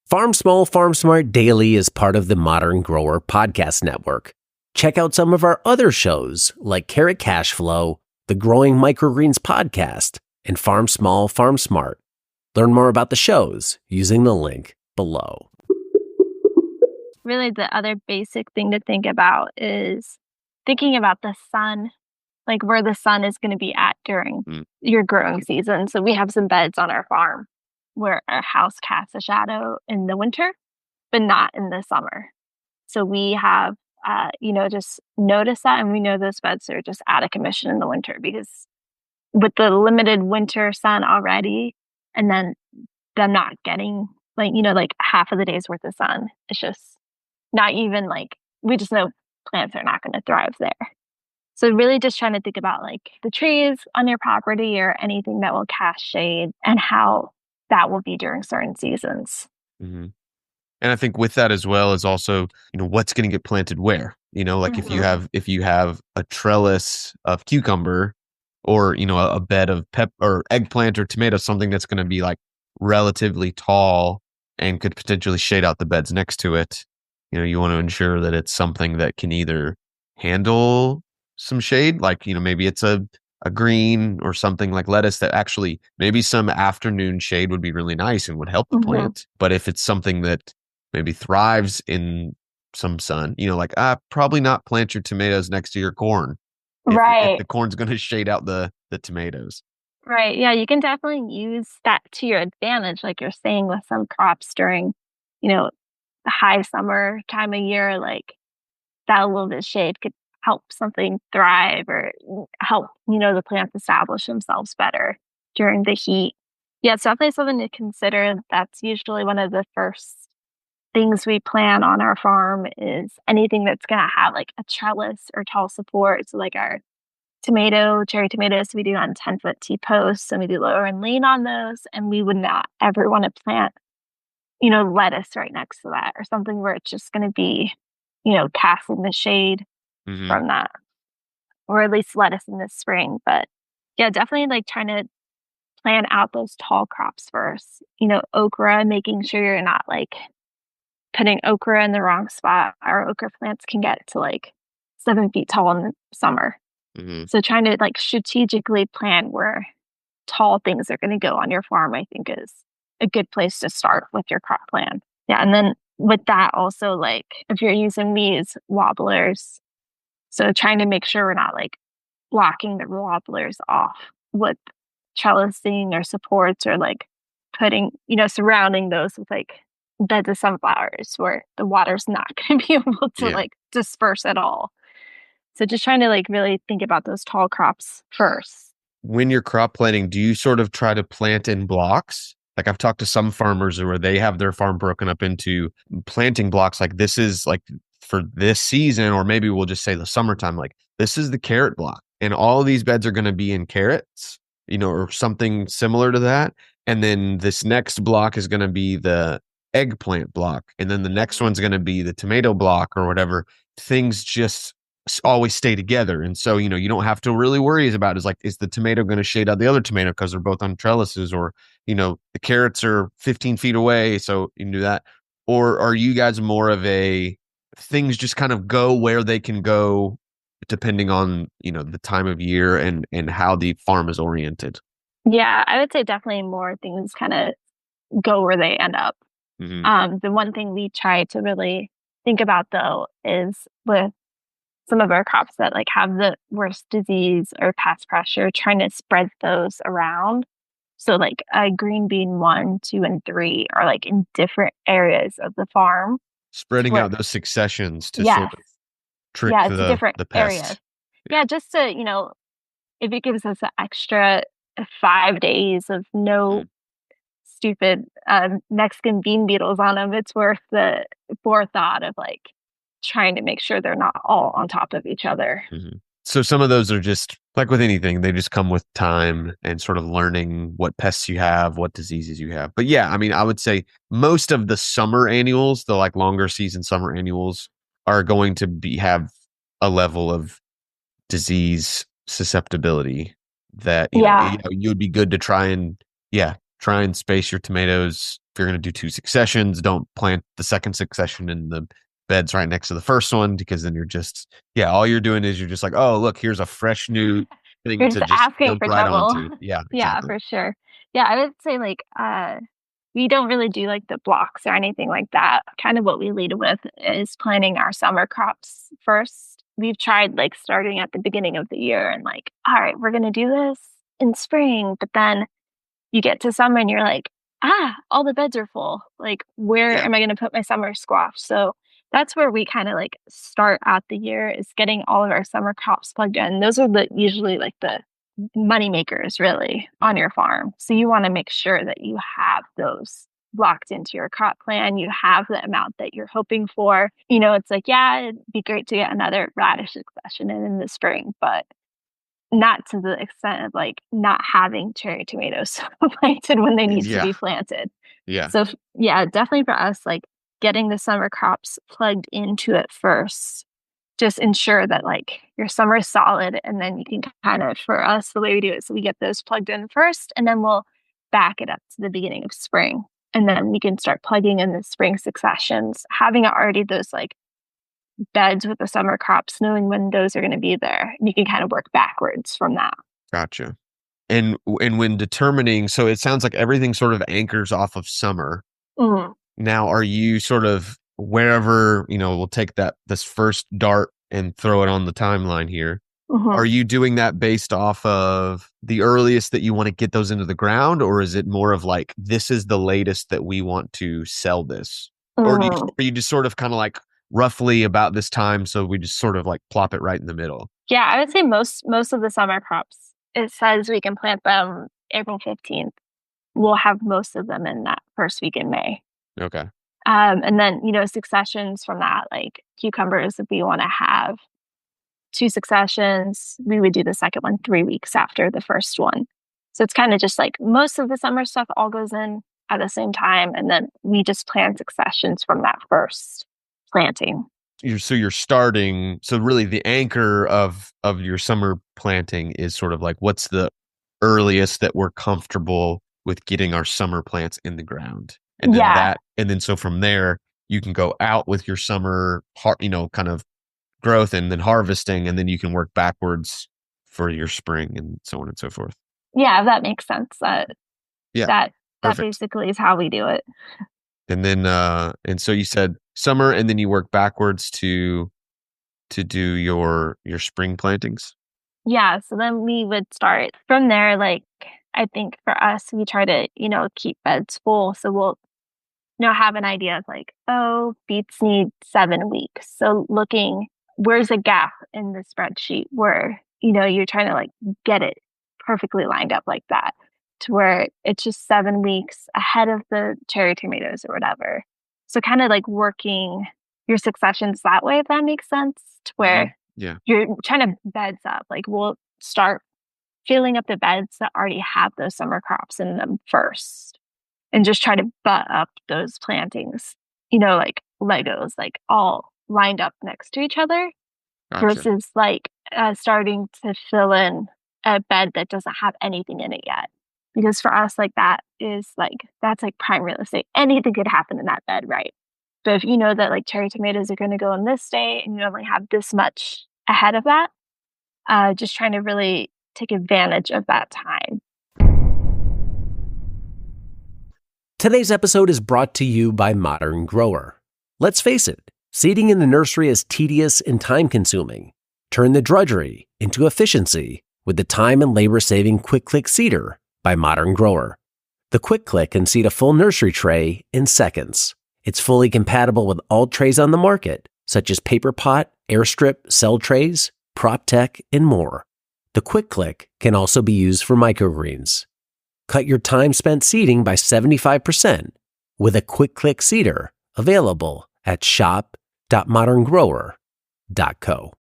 Farm Small, Farm Smart Daily is part of the Modern Grower Podcast Network. Check out some of our other shows like Carrot Cash Flow, the Growing Microgreens Podcast, and Farm Small, Farm Smart. Learn more about the shows using the link below. Really, the other basic thing to think about is thinking about the sun, like where the sun is going to be at during your growing season. So we have some beds on our farm where our house casts a shadow in the winter, but not in the summer. So we have, just notice that, and we know those beds are just out of commission in the winter because with the limited winter sun already, and then them not getting like half of the day's worth of sun, it's just not even we just know plants are not going to thrive there. So really just trying to think about the trees on your property or anything that will cast shade and how that will be during certain seasons. Mm-hmm. And I think with that as well is also, what's going to get planted where, if you have a trellis of cucumber or, a bed of or eggplant or tomato, something that's going to be relatively tall and could potentially shade out the beds next to it. You want to ensure that it's something that can either handle some shade, maybe it's a green or something like lettuce that actually maybe some afternoon shade would be really nice and would help the plant. But if it's something that maybe thrives in some sun, probably not plant your tomatoes next to your corn. If the corn's going to shade out the tomatoes. Right. Yeah, you can definitely use that to your advantage, like you're saying with some crops during, the high summer time of year, that little bit of shade could help something thrive or help, the plants establish themselves better during the heat. Yeah, it's definitely something to consider. That's usually one of the first things we plan on our farm is anything that's going to have a trellis or tall support. So our cherry tomatoes, we do on 10-foot T-posts, and we do lower and lean on those. And we would not ever want to plant, lettuce right next to that or something where it's just going to be, casting the shade from that, or at least lettuce in the spring. But yeah, definitely trying to plan out those tall crops first. Okra, making sure you're not putting okra in the wrong spot. Our okra plants can get to 7 feet tall in the summer. So trying to strategically plan where tall things are going to go on your farm, I think is a good place to start with your crop plan. Yeah. And then with that also, if you're using weeds, wobblers, so trying to make sure we're not blocking the wobblers off with trellising or supports or putting, surrounding those with beds of sunflowers where the water's not going to be able to disperse at all. So just trying to really think about those tall crops first. When you're crop planting, do you sort of try to plant in blocks? I've talked to some farmers where they have their farm broken up into planting blocks. This is for this season, or maybe we'll just say the summertime, this is the carrot block. And all of these beds are going to be in carrots, or something similar to that. And then this next block is going to be the eggplant block. And then the next one's going to be the tomato block or whatever. Things just always stay together. And so, you don't have to really worry about is the tomato going to shade out the other tomato because they're both on trellises, or, the carrots are 15 feet away. So you can do that. Or are you guys more of a things just kind of go where they can go depending on, the time of year and how the farm is oriented? Yeah, I would say definitely more things kind of go where they end up. The one thing we try to really think about though is with some of our crops that have the worst disease or pest pressure, trying to spread those around. So a green bean 1, 2, and 3 are in different areas of the farm. Spreading out those successions to sort of trick the pests. Areas. Yeah, just to, if it gives us an extra 5 days of no stupid Mexican bean beetles on them, it's worth the forethought of trying to make sure they're not all on top of each other. So some of those are just like with anything, they just come with time and sort of learning what pests you have, what diseases you have. But yeah, I would say most of the summer annuals, the longer season summer annuals, are going to have a level of disease susceptibility that you would be good to try and space your tomatoes you're going to do 2 successions, don't plant the second succession in the beds right next to the first one, because then you're just, all you're doing is you're just like, oh, look, here's a fresh new thing You're to just just asking jump for right trouble. onto. Yeah, Yeah, exactly. for sure. Yeah, I would say like we don't really do like the blocks or anything like that. Kind of what we lead with is planting our summer crops first. We've tried like starting at the beginning of the year and like, all right, we're gonna do this in spring, but then you get to summer and you're like, all the beds are full. Like, where Yeah. am I gonna put my summer squash? So that's where we kind of like start out the year is getting all of our summer crops plugged in. Those are the usually like the money makers really on your farm. So you want to make sure that you have those locked into your crop plan. You have the amount that you're hoping for. It's like, yeah, it'd be great to get another radish succession in the spring, but not to the extent of like not having cherry tomatoes planted when they need to Yeah. be planted. Yeah. So yeah, definitely for us, like getting the summer crops plugged into it first just ensure that like your summer is solid, and then you can kind of, for us, the way we do it, so we get those plugged in first and then we'll back it up to the beginning of spring, and then we can start plugging in the spring successions, having already those like beds with the summer crops, knowing when those are going to be there, and you can kind of work backwards from that. Gotcha. And when determining, so it sounds like everything sort of anchors off of summer. Mhm. Now, are you sort of wherever, we'll take this first dart and throw it on the timeline here. Are Mhm. you doing that based off of the earliest that you want to get those into the ground, or is it more of like, this is the latest that we want to sell this? Or Mhm. are you just sort of kind of like roughly about this time, so we just sort of like plop it right in the middle? Yeah, I would say most of the summer crops, it says we can plant them April 15th. We'll have most of them in that first week in May. Okay. And then, successions from that, like cucumbers, if we want to have 2 successions, we would do the second one 3 weeks after the first one. So it's kind of just like most of the summer stuff all goes in at the same time. And then we just plant successions from that first planting. You're starting, so really the anchor of your summer planting is sort of like, what's the earliest that we're comfortable with getting our summer plants in the ground, and Yeah. then so from there you can go out with your summer kind of growth and then harvesting, and then you can work backwards for your spring and so on and so forth. Yeah, that makes sense. Yeah, That perfect. basically is how we do it. And then and so you said summer, and then you work backwards to do your spring plantings. Yeah, so then we would start from there. Like, I think for us, we try to, keep beds full. So we'll, have an idea of like, oh, beets need 7 weeks. So looking, where's a gap in the spreadsheet where, you're trying to like get it perfectly lined up like that to where it's just 7 weeks ahead of the cherry tomatoes or whatever. So kind of like working your successions that way, if that makes sense, to where Yeah. you're trying to beds up. Like we'll start filling up the beds that already have those summer crops in them first and just try to butt up those plantings, like Legos, like all lined up next to each other Gotcha. versus like starting to fill in a bed that doesn't have anything in it yet. Because for us, like that's like prime real estate. Anything could happen in that bed, right? But if you know that like cherry tomatoes are going to go in this day and you only have this much ahead of that, just trying to really take advantage of that time. Today's episode is brought to you by Modern Grower. Let's face it, seeding in the nursery is tedious and time-consuming. Turn the drudgery into efficiency with the time and labor-saving Quick Click Seeder by Modern Grower. The Quick Click can seed a full nursery tray in seconds. It's fully compatible with all trays on the market, such as paper pot, airstrip, cell trays, prop tech, and more. The Quick Click can also be used for microgreens. Cut your time spent seeding by 75% with a Quick Click Seeder available at shop.moderngrower.co.